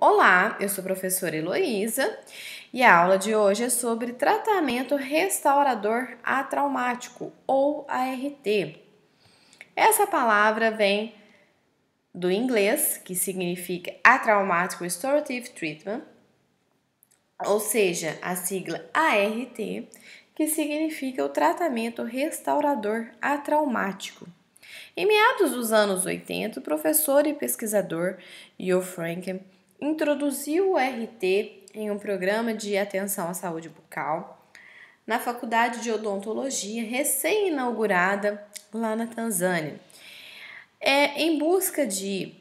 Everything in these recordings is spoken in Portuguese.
Olá, eu sou a professora Heloísa e a aula de hoje é sobre tratamento restaurador atraumático ou ART. Essa palavra vem do inglês, que significa Atraumatic Restorative Treatment, ou seja, a sigla ART, que significa o tratamento restaurador atraumático. Em meados dos anos 80, o professor e pesquisador Jo Franken introduziu o RT em um programa de atenção à saúde bucal na Faculdade de Odontologia, recém-inaugurada lá na Tanzânia. Em busca de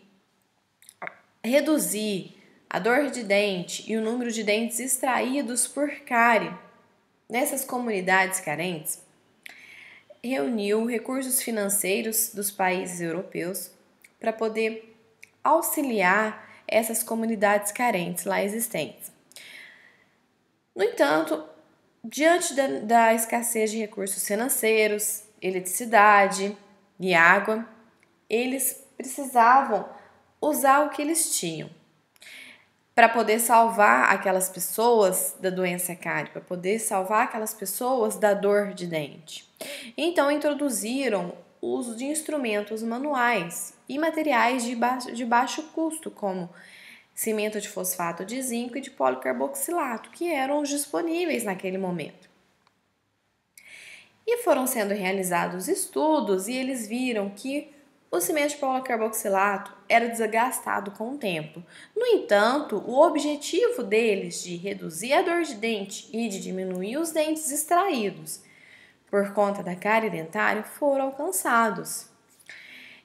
reduzir a dor de dente e o número de dentes extraídos por cárie nessas comunidades carentes, reuniu recursos financeiros dos países europeus para poder auxiliar essas comunidades carentes lá existentes. No entanto, diante da escassez de recursos financeiros, eletricidade e água, eles precisavam usar o que eles tinham para poder salvar aquelas pessoas da doença cárie, para poder salvar aquelas pessoas da dor de dente. Então, introduziram o uso de instrumentos manuais e materiais de baixo custo, como cimento de fosfato de zinco e de policarboxilato, que eram os disponíveis naquele momento. E foram sendo realizados estudos e eles viram que o cimento de policarboxilato era desgastado com o tempo. No entanto, o objetivo deles de reduzir a dor de dente e de diminuir os dentes extraídos por conta da cárie dentária foram alcançados.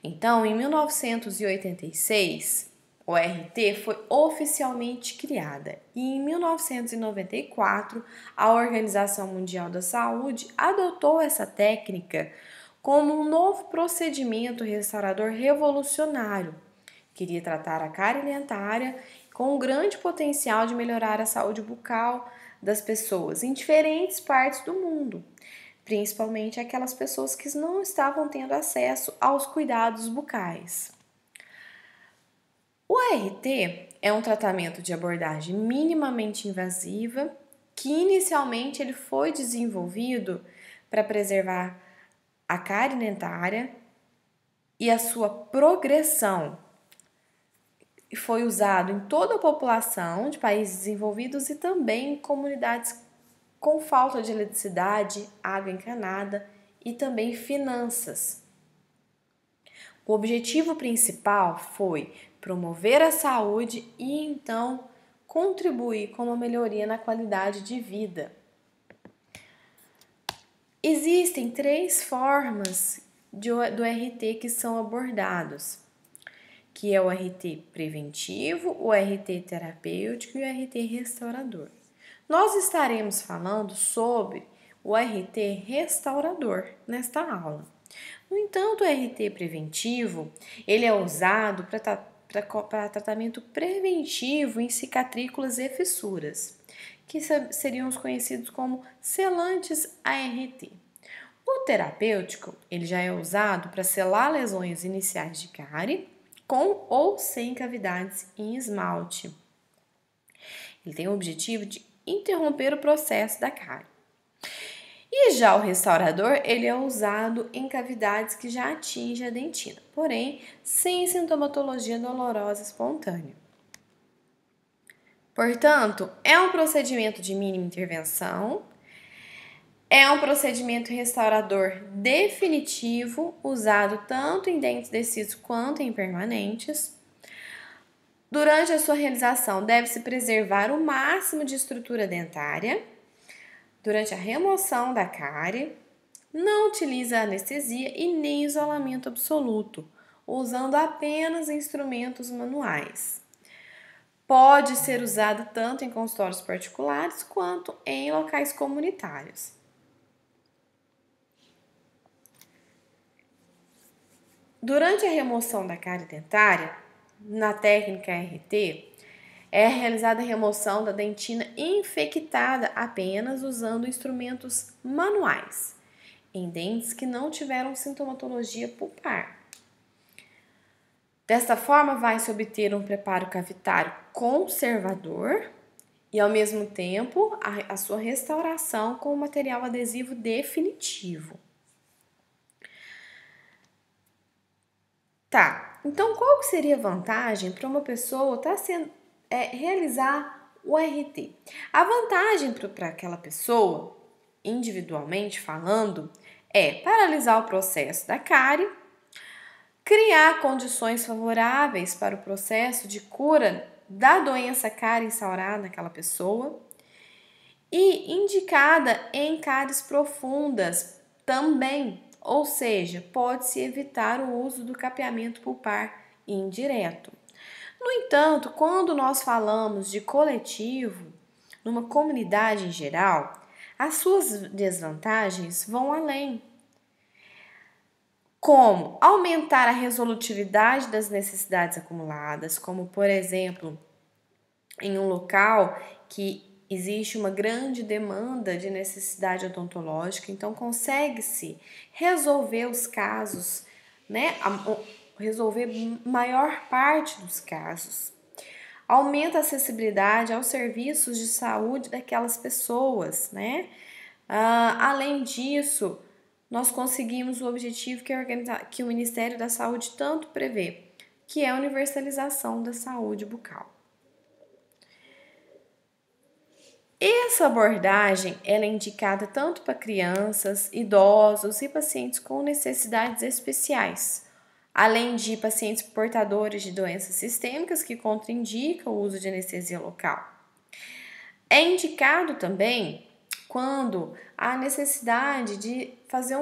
Então, em 1986, o RT foi oficialmente criada e em 1994 a Organização Mundial da Saúde adotou essa técnica como um novo procedimento restaurador revolucionário. Queria tratar a cárie dentária com um grande potencial de melhorar a saúde bucal das pessoas em diferentes partes do mundo, principalmente aquelas pessoas que não estavam tendo acesso aos cuidados bucais. O ART é um tratamento de abordagem minimamente invasiva que inicialmente ele foi desenvolvido para preservar a cárie dentária e a sua progressão. E foi usado em toda a população de países desenvolvidos e também em comunidades com falta de eletricidade, água encanada e também finanças. O objetivo principal foi promover a saúde e então contribuir com uma melhoria na qualidade de vida. Existem 3 formas do RT que são abordados, que é o RT preventivo, o RT terapêutico e o RT restaurador. Nós estaremos falando sobre o RT restaurador nesta aula. No entanto, o RT preventivo, ele é usado para tratamento preventivo em cicatrículas e fissuras, que seriam os conhecidos como selantes ART. O terapêutico, ele já é usado para selar lesões iniciais de cárie, com ou sem cavidades em esmalte. Ele tem o objetivo de interromper o processo da cárie. E já o restaurador, ele é usado em cavidades que já atingem a dentina, porém sem sintomatologia dolorosa espontânea. Portanto, é um procedimento de mínima intervenção, é um procedimento restaurador definitivo, usado tanto em dentes descidos quanto em permanentes. Durante a sua realização, deve-se preservar o máximo de estrutura dentária. Durante a remoção da cárie, não utiliza anestesia e nem isolamento absoluto, usando apenas instrumentos manuais. Pode ser usado tanto em consultórios particulares quanto em locais comunitários. Durante a remoção da cárie dentária, na técnica RT, é realizada a remoção da dentina infectada apenas usando instrumentos manuais, em dentes que não tiveram sintomatologia pulpar. Desta forma, vai-se obter um preparo cavitário conservador e, ao mesmo tempo, a sua restauração com o material adesivo definitivo. Tá, então qual que seria a vantagem para uma pessoa realizar o RT? A vantagem para aquela pessoa, individualmente falando, é paralisar o processo da cárie, criar condições favoráveis para o processo de cura da doença cárie instaurada naquela pessoa e indicada em cáries profundas também, ou seja, pode-se evitar o uso do capeamento pulpar indireto. No entanto, quando nós falamos de coletivo, numa comunidade em geral, as suas desvantagens vão além, como aumentar a resolutividade das necessidades acumuladas, como por exemplo, em um local que existe uma grande demanda de necessidade odontológica, então consegue-se resolver os casos, né? Resolver maior parte dos casos. Aumenta a acessibilidade aos serviços de saúde daquelas pessoas, né? Além disso, nós conseguimos o objetivo que o Ministério da Saúde tanto prevê, que é a universalização da saúde bucal. Essa abordagem ela é indicada tanto para crianças, idosos e pacientes com necessidades especiais, além de pacientes portadores de doenças sistêmicas que contraindicam o uso de anestesia local. É indicado também quando há necessidade de fazer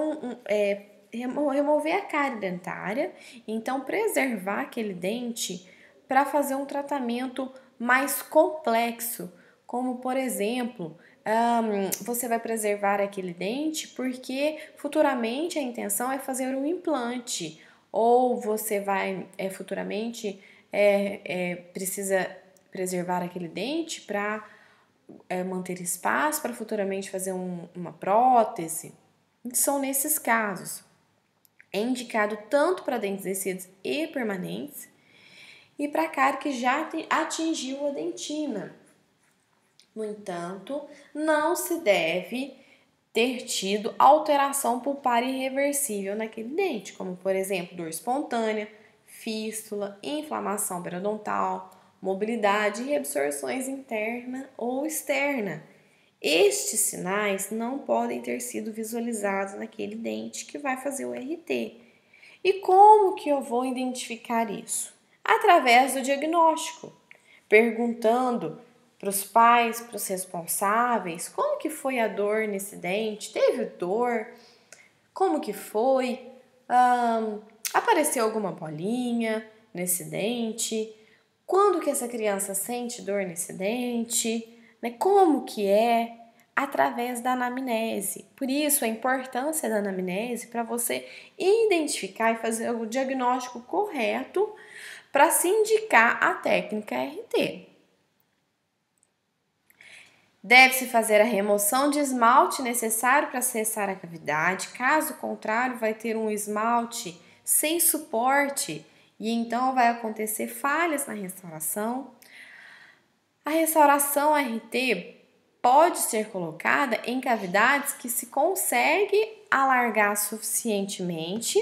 remover a cárie dentária, então preservar aquele dente para fazer um tratamento mais complexo, como por exemplo, você vai preservar aquele dente porque futuramente a intenção é fazer um implante, ou você vai futuramente precisa preservar aquele dente para manter espaço para futuramente fazer uma prótese. São nesses casos. É indicado tanto para dentes descidos e permanentes e para cárie que já atingiu a dentina. No entanto, não se deve ter tido alteração pulpar irreversível naquele dente, como por exemplo, dor espontânea, fístula, inflamação periodontal, mobilidade e reabsorções interna ou externa. Estes sinais não podem ter sido visualizados naquele dente que vai fazer o RT. E como que eu vou identificar isso? Através do diagnóstico, perguntando para os pais, para os responsáveis, como que foi a dor nesse dente? Teve dor? Como que foi? Apareceu alguma bolinha nesse dente? Quando que essa criança sente dor nesse dente? Né? Como que é? Através da anamnese. Por isso, a importância da anamnese para você identificar e fazer o diagnóstico correto para se indicar a técnica RT. Deve-se fazer a remoção de esmalte necessário para acessar a cavidade, caso contrário, vai ter um esmalte sem suporte e então vai acontecer falhas na restauração. A restauração RT pode ser colocada em cavidades que se consegue alargar suficientemente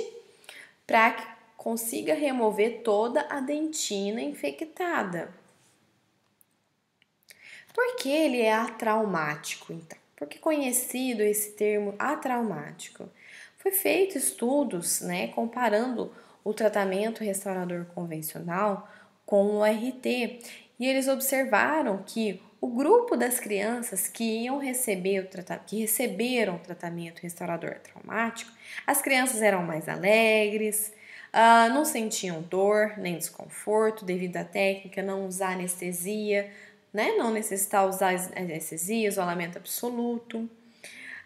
para que consiga remover toda a dentina infectada. Por que ele é atraumático, então? Por que é conhecido esse termo atraumático? Foi feito estudos, né, comparando o tratamento restaurador convencional com o RT, e eles observaram que o grupo das crianças que receberam o tratamento restaurador traumático, as crianças eram mais alegres, não sentiam dor nem desconforto devido à técnica, não usar anestesia, né? Não necessitar usar anestesia, isolamento absoluto.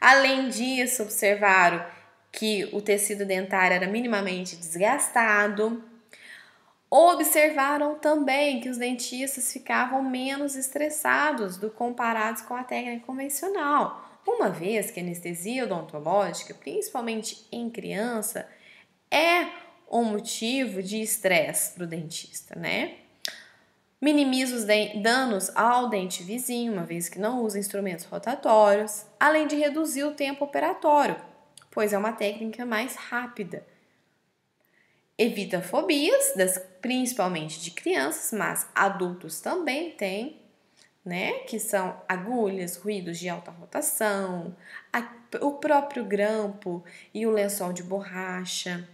Além disso, observaram que o tecido dentário era minimamente desgastado. Observaram também que os dentistas ficavam menos estressados do comparados com a técnica convencional, uma vez que a anestesia odontológica, principalmente em criança, é um motivo de estresse para o dentista, né? Minimiza os danos ao dente vizinho, uma vez que não usa instrumentos rotatórios, além de reduzir o tempo operatório, pois é uma técnica mais rápida. Evita fobias, principalmente de crianças, mas adultos também têm, né? Que são agulhas, ruídos de alta rotação, o próprio grampo e o lençol de borracha.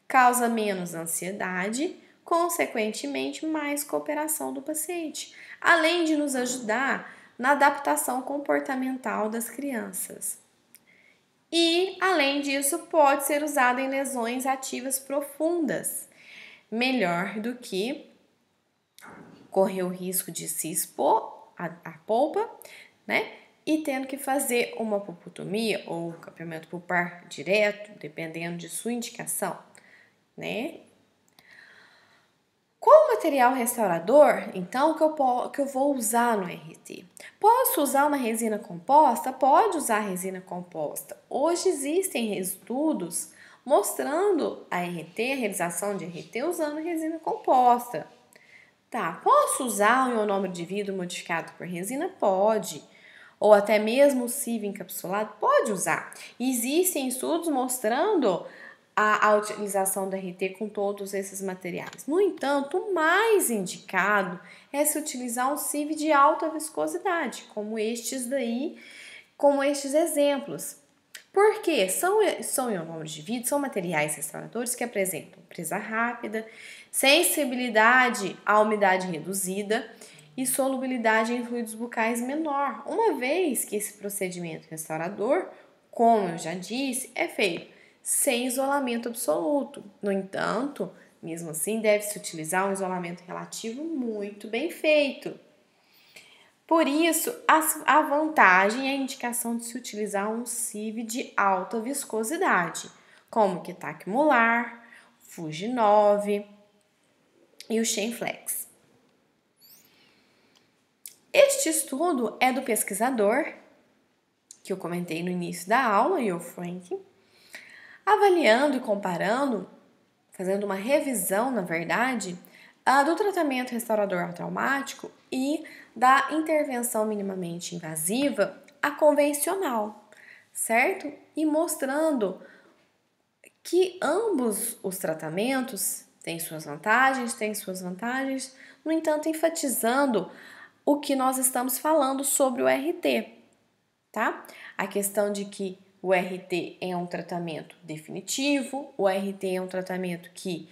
Causa menos ansiedade, consequentemente, mais cooperação do paciente, além de nos ajudar na adaptação comportamental das crianças. E, além disso, pode ser usado em lesões ativas profundas, melhor do que correr o risco de se expor à polpa, né? E tendo que fazer uma pulpotomia ou capeamento pulpar direto, dependendo de sua indicação, né? Qual material restaurador, então, que eu vou usar no RT? Posso usar uma resina composta? Pode usar resina composta. Hoje existem estudos mostrando a realização de RT usando resina composta. Tá, posso usar o ionômero de vidro modificado por resina? Pode. Ou até mesmo o sieve encapsulado? Pode usar. Existem estudos mostrando a utilização do RT com todos esses materiais. No entanto, o mais indicado é se utilizar um sieve de alta viscosidade, como estes exemplos. Porque são ionômeros de vidro, são materiais restauradores que apresentam presa rápida, sensibilidade à umidade reduzida e solubilidade em fluidos bucais menor, uma vez que esse procedimento restaurador, como eu já disse, é feito sem isolamento absoluto. No entanto, mesmo assim, deve-se utilizar um isolamento relativo muito bem feito. Por isso, a vantagem é a indicação de se utilizar um sieve de alta viscosidade, como o Kitac Molar, Fuji 9 e o Shenflex. Este estudo é do pesquisador, que eu comentei no início da aula, Yo Frank, avaliando e comparando, fazendo uma revisão, na verdade, do tratamento restaurador traumático e da intervenção minimamente invasiva a convencional, certo? E mostrando que ambos os tratamentos têm suas vantagens, no entanto, enfatizando o que nós estamos falando sobre o RT, tá? A questão de que o RT é um tratamento definitivo, o RT é um tratamento que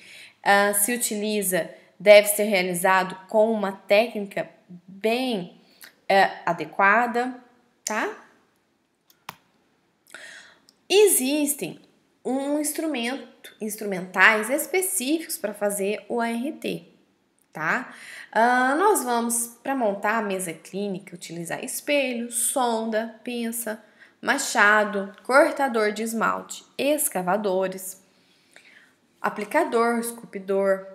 se utiliza, deve ser realizado com uma técnica bem adequada, tá? Existem instrumentais específicos para fazer o RT, tá? Nós vamos, para montar a mesa clínica, utilizar espelho, sonda, pinça, machado, cortador de esmalte, escavadores, aplicador, esculpidor,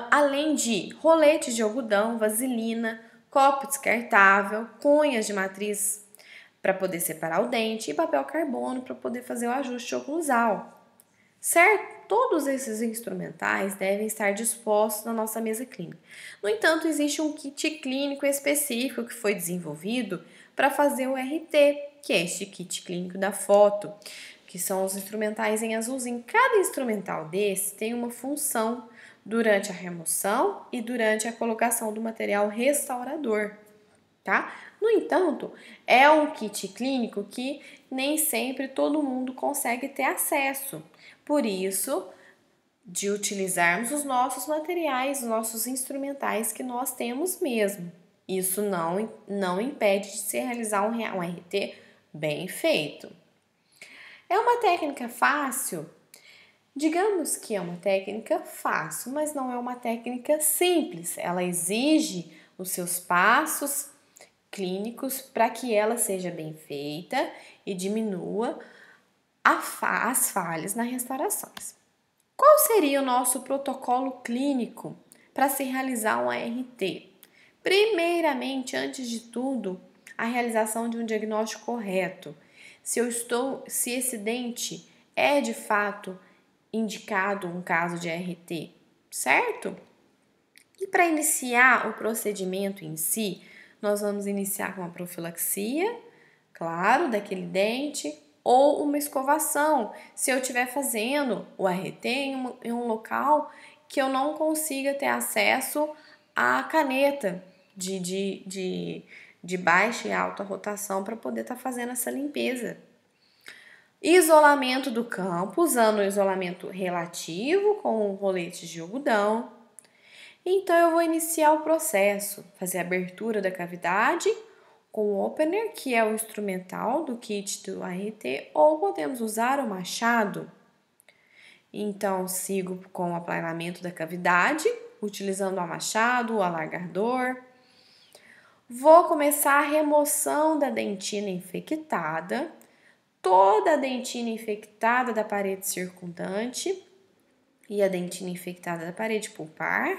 além de roletes de algodão, vaselina, copo descartável, cunhas de matriz para poder separar o dente e papel carbono para poder fazer o ajuste oclusal. Certo? Todos esses instrumentais devem estar dispostos na nossa mesa clínica. No entanto, existe um kit clínico específico que foi desenvolvido para fazer o RT, que é este kit clínico da foto, que são os instrumentais em azulzinho. Cada instrumental desse tem uma função durante a remoção e durante a colocação do material restaurador, tá? No entanto, é um kit clínico que nem sempre todo mundo consegue ter acesso. Por isso, de utilizarmos os nossos materiais, os nossos instrumentais que nós temos mesmo. Isso não impede de se realizar um RT bem feito. É uma técnica fácil? Digamos que é uma técnica fácil, mas não é uma técnica simples. Ela exige os seus passos clínicos para que ela seja bem feita e diminua as falhas nas restaurações. Qual seria o nosso protocolo clínico para se realizar um ART? Primeiramente, antes de tudo, a realização de um diagnóstico correto. Se esse dente é de fato indicado um caso de RT, certo? E para iniciar o procedimento em si, nós vamos iniciar com uma profilaxia, claro, daquele dente, ou uma escovação, se eu estiver fazendo o RT em um local que eu não consiga ter acesso à caneta de baixa e alta rotação para poder estar fazendo essa limpeza. Isolamento do campo, usando o isolamento relativo com roletes de algodão. Então, eu vou iniciar o processo, fazer a abertura da cavidade com o opener, que é o instrumental do kit do ART, ou podemos usar o machado. Então, sigo com o aplanamento da cavidade, utilizando o machado, o alargador. Vou começar a remoção da dentina infectada, toda a dentina infectada da parede circundante e a dentina infectada da parede pulpar,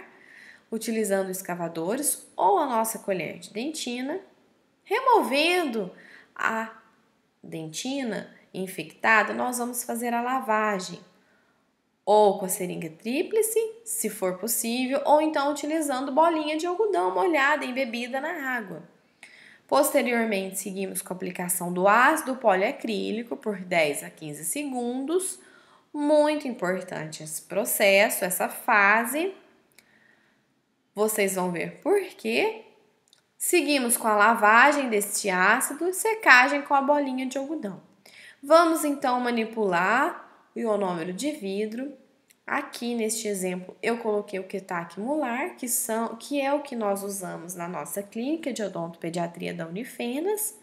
utilizando escavadores ou a nossa colher de dentina, removendo a dentina infectada, nós vamos fazer a lavagem, ou com a seringa tríplice, se for possível, ou então utilizando bolinha de algodão molhada embebida na água. Posteriormente, seguimos com a aplicação do ácido poliacrílico por 10 a 15 segundos. Muito importante esse processo, essa fase. Vocês vão ver por quê. Seguimos com a lavagem deste ácido e secagem com a bolinha de algodão. Vamos então manipular o ionômero de vidro. Aqui neste exemplo eu coloquei o Ketac molar, que é o que nós usamos na nossa clínica de odontopediatria da Unifenas.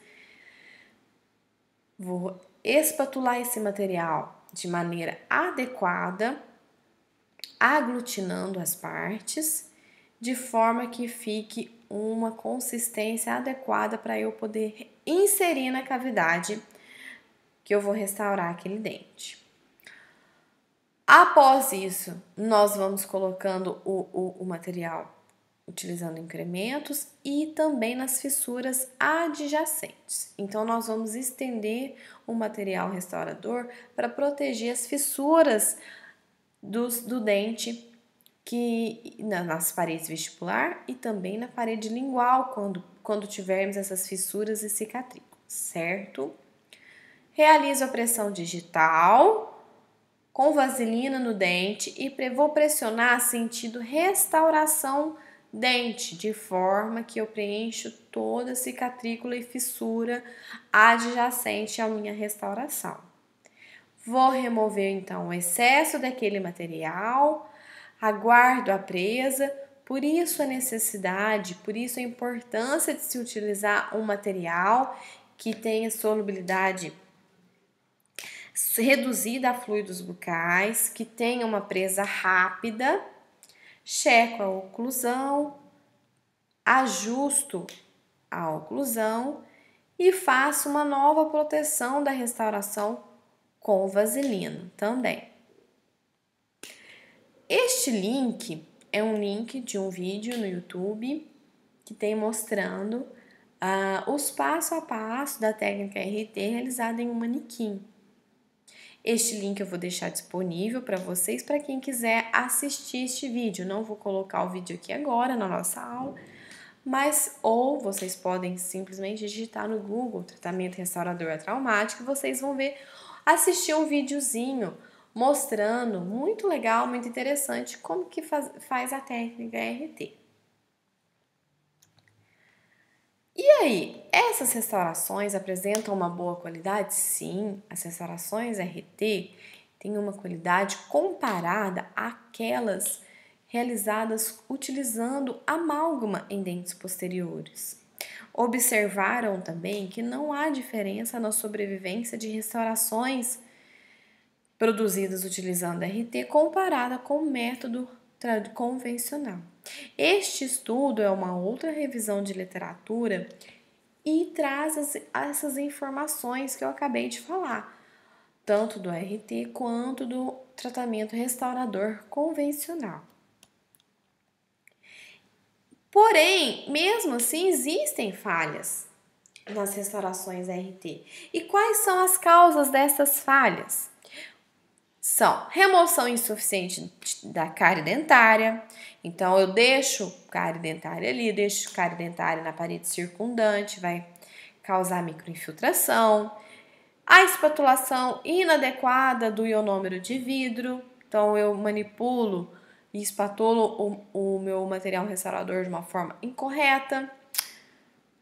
Vou espatular esse material de maneira adequada, aglutinando as partes, de forma que fique uma consistência adequada para eu poder inserir na cavidade que eu vou restaurar aquele dente. Após isso, nós vamos colocando o material utilizando incrementos e também nas fissuras adjacentes. Então, nós vamos estender o material restaurador para proteger as fissuras do dente nas paredes vestibular e também na parede lingual, quando tivermos essas fissuras e cicatrículas, certo? Realizo a pressão digital com vaselina no dente e vou pressionar sentido restauração dente, de forma que eu preencho toda a cicatrícula e fissura adjacente à minha restauração. Vou remover então o excesso daquele material, aguardo a presa, por isso a necessidade, por isso a importância de se utilizar um material que tenha solubilidade reduzida a fluidos bucais, que tenha uma presa rápida, checo a oclusão, ajusto a oclusão e faço uma nova proteção da restauração com vaselina também. Este link é um link de um vídeo no YouTube que tem mostrando os passo a passo da técnica RT realizada em um manequim. Este link eu vou deixar disponível para vocês, para quem quiser assistir este vídeo. Não vou colocar o vídeo aqui agora na nossa aula, ou vocês podem simplesmente digitar no Google tratamento restaurador atraumático e vocês vão ver, assistir um videozinho mostrando, muito legal, muito interessante, como que faz a técnica RT. E aí, essas restaurações apresentam uma boa qualidade? Sim, as restaurações RT têm uma qualidade comparada àquelas realizadas utilizando amálgama em dentes posteriores. Observaram também que não há diferença na sobrevivência de restaurações produzidas utilizando RT comparada com o método convencional. Este estudo é uma outra revisão de literatura e traz essas informações que eu acabei de falar, tanto do RT quanto do tratamento restaurador convencional. Porém, mesmo assim, existem falhas nas restaurações RT. E quais são as causas dessas falhas? são remoção insuficiente da cárie dentária. Então, eu deixo cárie dentária ali, deixo cárie dentária na parede circundante, vai causar microinfiltração. A espatulação inadequada do ionômero de vidro. Então, eu manipulo e espatulo o meu material restaurador de uma forma incorreta.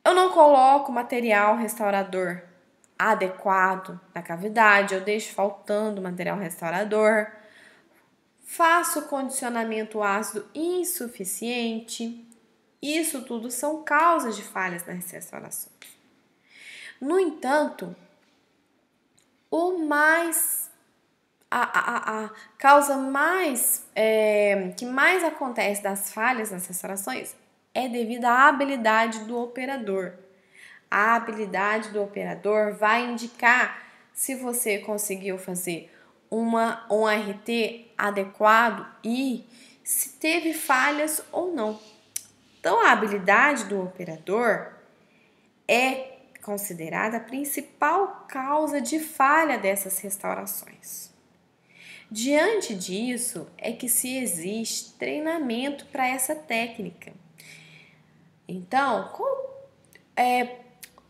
Eu não coloco material restaurador adequado na cavidade, eu deixo faltando material restaurador. Faço condicionamento ácido insuficiente. Isso tudo são causas de falhas nas restaurações. No entanto, a causa que mais acontece das falhas nas restaurações é devido à habilidade do operador. A habilidade do operador vai indicar se você conseguiu fazer um RT adequado e se teve falhas ou não. Então, a habilidade do operador é considerada a principal causa de falha dessas restaurações. Diante disso, é que se existe treinamento para essa técnica. Então,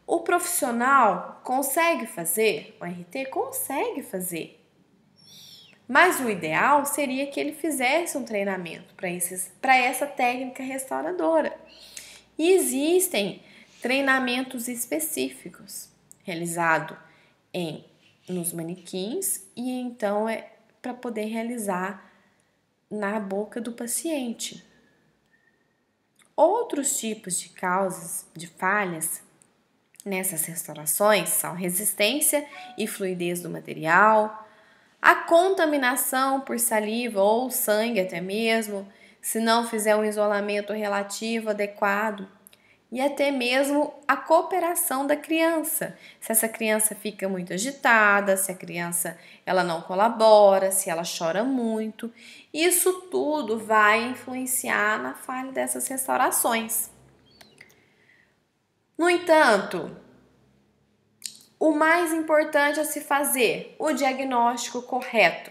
o profissional consegue fazer o RT? Consegue fazer. Mas o ideal seria que ele fizesse um treinamento para essa técnica restauradora. E existem treinamentos específicos realizados nos manequins e então é para poder realizar na boca do paciente. Outros tipos de causas de falhas nessas restaurações são resistência e fluidez do material, a contaminação por saliva ou sangue até mesmo, se não fizer um isolamento relativo adequado, e até mesmo a cooperação da criança. Se essa criança fica muito agitada, se a criança ela não colabora, se ela chora muito, isso tudo vai influenciar na falha dessas restaurações. No entanto, o mais importante a se fazer, o diagnóstico correto.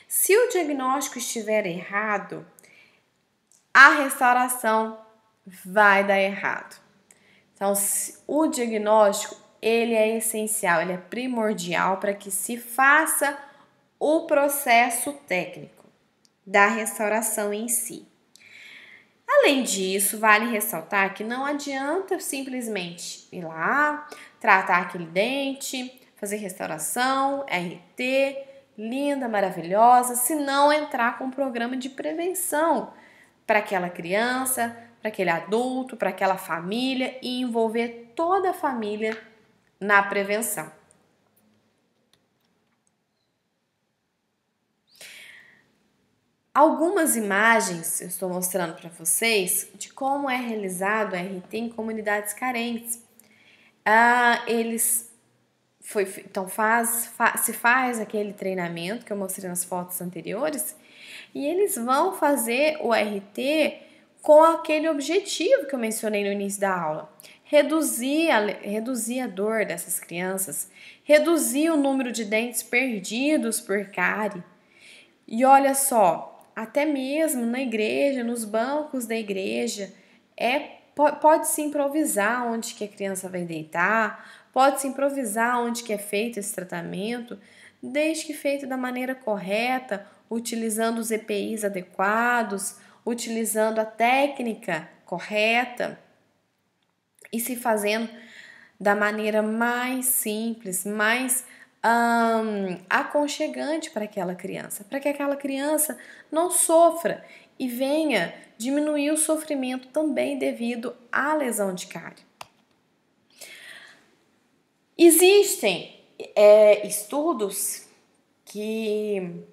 Se o diagnóstico estiver errado, a restauração vai dar errado. Então, o diagnóstico, ele é essencial, ele é primordial para que se faça o processo técnico da restauração em si. Além disso, vale ressaltar que não adianta simplesmente ir lá, tratar aquele dente, fazer restauração, RT, linda, maravilhosa, se não entrar com um programa de prevenção para aquela criança, para aquele adulto, para aquela família e envolver toda a família na prevenção. Algumas imagens eu estou mostrando para vocês de como é realizado o RT em comunidades carentes. Então se faz aquele treinamento que eu mostrei nas fotos anteriores e eles vão fazer o RT com aquele objetivo que eu mencionei no início da aula. Reduzir a dor dessas crianças, reduzir o número de dentes perdidos por cárie. E olha só, até mesmo na igreja, nos bancos da igreja, pode-se improvisar onde que a criança vai deitar, pode-se improvisar onde que é feito esse tratamento, desde que feito da maneira correta, utilizando os EPIs adequados, utilizando a técnica correta e se fazendo da maneira mais simples, mais aconchegante para aquela criança, para que aquela criança não sofra e venha diminuir o sofrimento também devido à lesão de cárie. Existem estudos que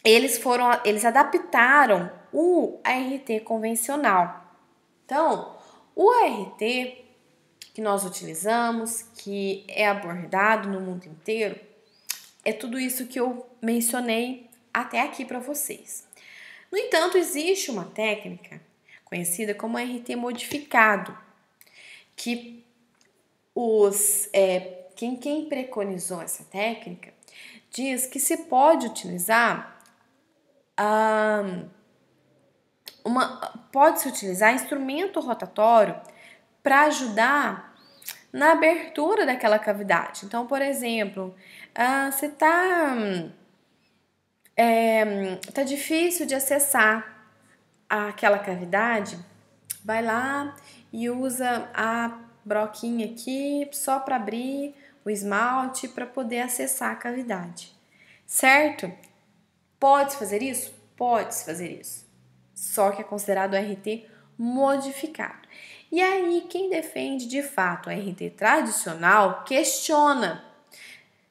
eles adaptaram o ART convencional. Então, o ART que nós utilizamos, que é abordado no mundo inteiro, é tudo isso que eu mencionei até aqui para vocês. No entanto, existe uma técnica conhecida como RT modificado, que quem preconizou essa técnica diz que se pode utilizar pode-se utilizar instrumento rotatório para ajudar na abertura daquela cavidade. Então, por exemplo, você tá difícil de acessar aquela cavidade, vai lá e usa a broquinha aqui só para abrir o esmalte para poder acessar a cavidade, certo? Pode-se fazer isso? Pode-se fazer isso. Só que é considerado RT modificado. E aí, quem defende de fato o RT tradicional questiona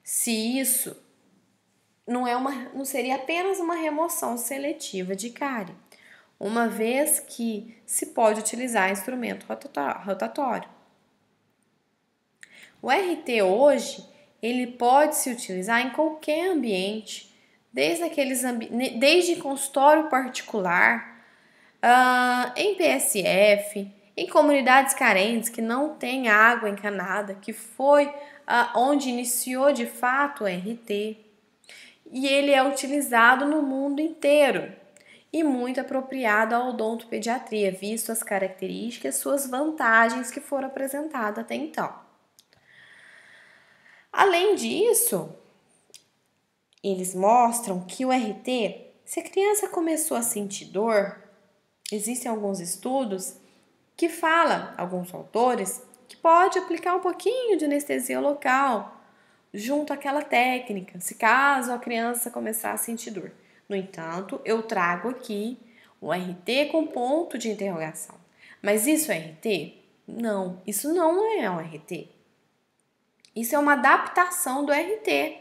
se isso não seria apenas uma remoção seletiva de cárie, uma vez que se pode utilizar instrumento rotatório. O RT hoje, ele pode se utilizar em qualquer ambiente, desde consultório particular, em PSF, em comunidades carentes que não tem água encanada, que foi onde iniciou de fato o RT. E ele é utilizado no mundo inteiro e muito apropriado à odontopediatria, visto as características e suas vantagens que foram apresentadas até então. Além disso, eles mostram que o RT, se a criança começou a sentir dor, existem alguns estudos que falam, alguns autores, que pode aplicar um pouquinho de anestesia local junto àquela técnica, se caso a criança começar a sentir dor. No entanto, eu trago aqui o RT com ponto de interrogação. Mas isso é RT? Não, isso não é um RT. Isso é uma adaptação do RT.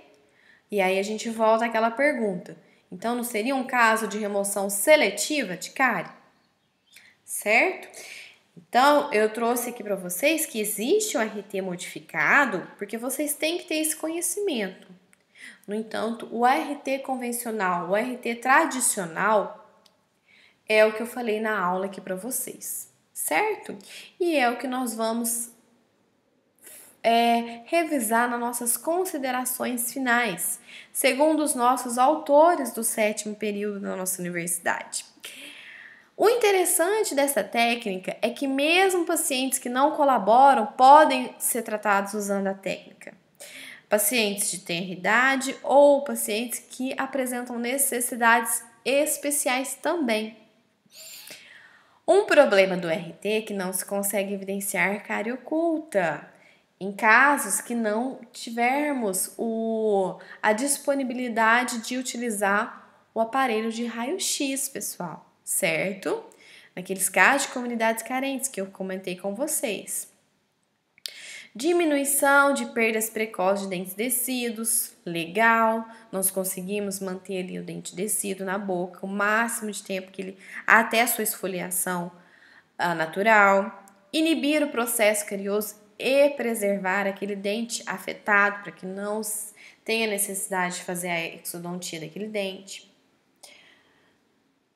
E aí a gente volta àquela pergunta. Então, não seria um caso de remoção seletiva de cárie? Certo? Então, eu trouxe aqui para vocês que existe o RT modificado, porque vocês têm que ter esse conhecimento. No entanto, o RT convencional, o RT tradicional, é o que eu falei na aula aqui para vocês, certo? E é o que nós vamos revisar nas nossas considerações finais, segundo os nossos autores do 7º período da nossa universidade. O interessante dessa técnica é que mesmo pacientes que não colaboram podem ser tratados usando a técnica. Pacientes de tenra idade ou pacientes que apresentam necessidades especiais também. Um problema do RT é que não se consegue evidenciar cárie oculta. Em casos que não tivermos a disponibilidade de utilizar o aparelho de raio-x, pessoal, certo? Naqueles casos de comunidades carentes que eu comentei com vocês. Diminuição de perdas precoces de dentes descidos, legal, nós conseguimos manter ali o dente descido na boca o máximo de tempo que ele, até a sua esfoliação natural. Inibir o processo carioso e preservar aquele dente afetado para que não tenha necessidade de fazer a exodontia daquele dente.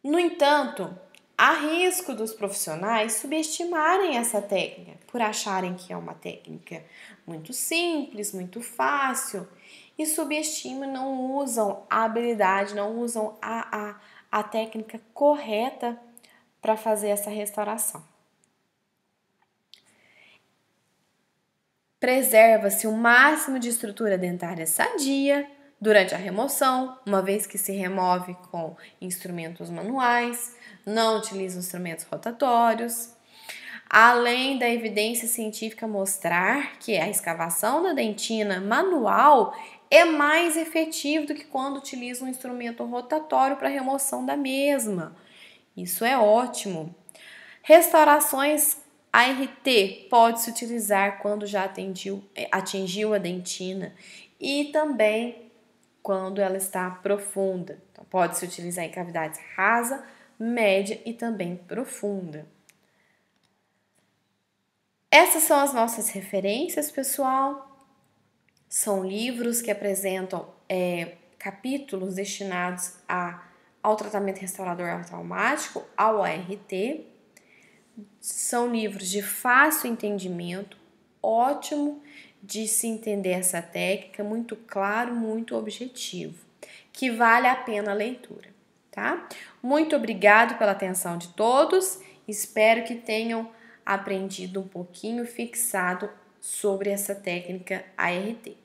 No entanto, há risco dos profissionais subestimarem essa técnica por acharem que é uma técnica muito simples, muito fácil e subestimam e não usam a habilidade, não usam a técnica correta para fazer essa restauração. Preserva-se o máximo de estrutura dentária sadia durante a remoção, uma vez que se remove com instrumentos manuais, não utiliza instrumentos rotatórios. Além da evidência científica mostrar que a escavação da dentina manual é mais efetivo do que quando utiliza um instrumento rotatório para remoção da mesma. Isso é ótimo. Restaurações ART pode-se utilizar quando já atingiu a dentina e também quando ela está profunda. Então, pode-se utilizar em cavidades rasa, média e também profunda. Essas são as nossas referências, pessoal. São livros que apresentam capítulos destinados ao tratamento restaurador automático, ao ART. São livros de fácil entendimento, ótimo de se entender essa técnica, muito claro, muito objetivo, que vale a pena a leitura, tá? Muito obrigado pela atenção de todos, espero que tenham aprendido um pouquinho, fixado sobre essa técnica ART.